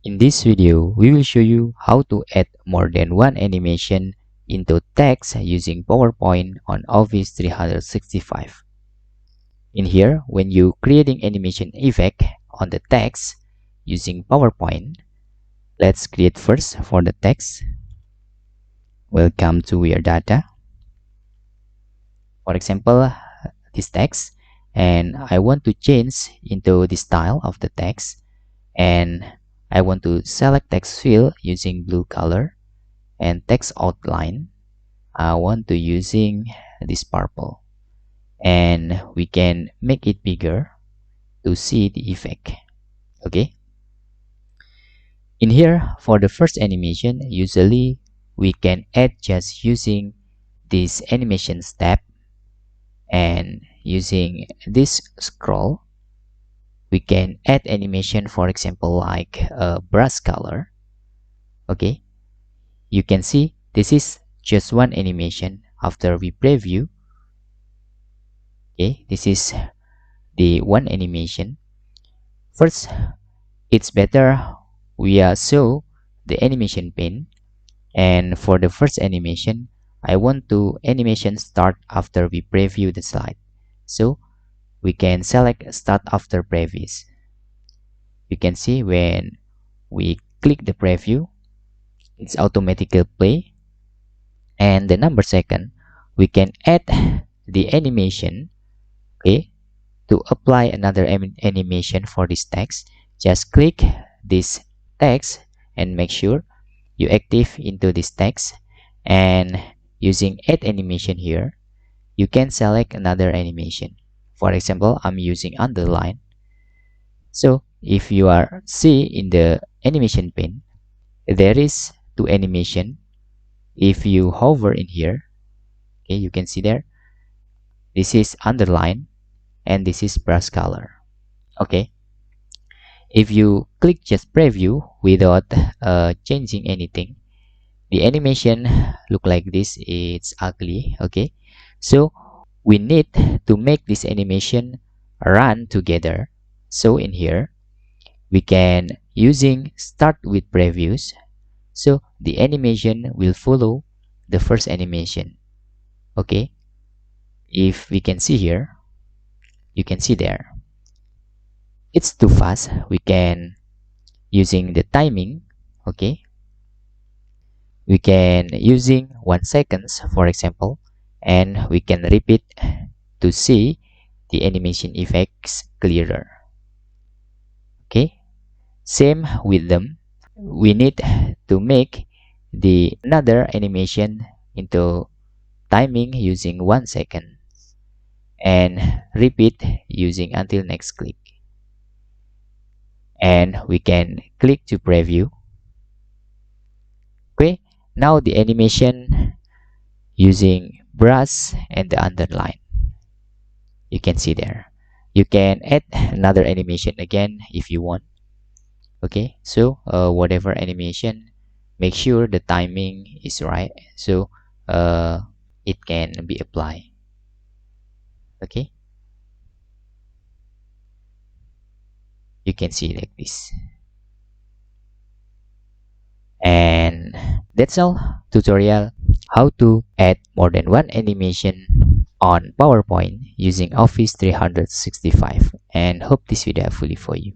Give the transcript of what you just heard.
In this video, we will show you how to add more than one animation into text using PowerPoint on Office 365. In here, when you creating animation effect on the text using PowerPoint, let's create first for the text. Welcome to your data. For example, this text, and I want to change into the style of the text, and I want to select text field using blue color, and text outline I want to using this purple, and we can make it bigger to see the effect. Okay, in here for the first animation, usually we can add just using this animation step, and using this scroll we can add animation, for example like a brush color. Okay, you can see this is just one animation. After we preview, okay, this is the one animation. First, it's better we show the animation pane, and for the first animation I want to animation start after we preview the slide, so we can select start after previous. You can see when we click the preview, it's automatically play, and the number second we can add the animation. Okay, to apply another animation for this text, just click this text and make sure you active into this text, and using add animation here you can select another animation. For example, I'm using underline. So if you are see in the animation pane, there is two animation. If you hover in here, okay, you can see there, this is underline and this is brush color. Okay, if you click just preview without changing anything, the animation look like this. It's ugly. Okay, so we need to make this animation run together. So in here we can using start with previews, so the animation will follow the first animation. Okay, if we can see here, you can see there it's too fast. We can using the timing. Okay, we can using 1 seconds for example, and we can repeat to see the animation effects clearer. Okay, same with them, we need to make the another animation into timing using 1 second and repeat using until next click, and we can click to preview. Okay, now the animation using brush and the underline, you can see there. You can add another animation again if you want. Okay, so whatever animation, make sure the timing is right, so it can be applied. Okay, you can see like this. And that's all tutorial how to add more than one animation on PowerPoint using Office 365, and hope this video helpful for you.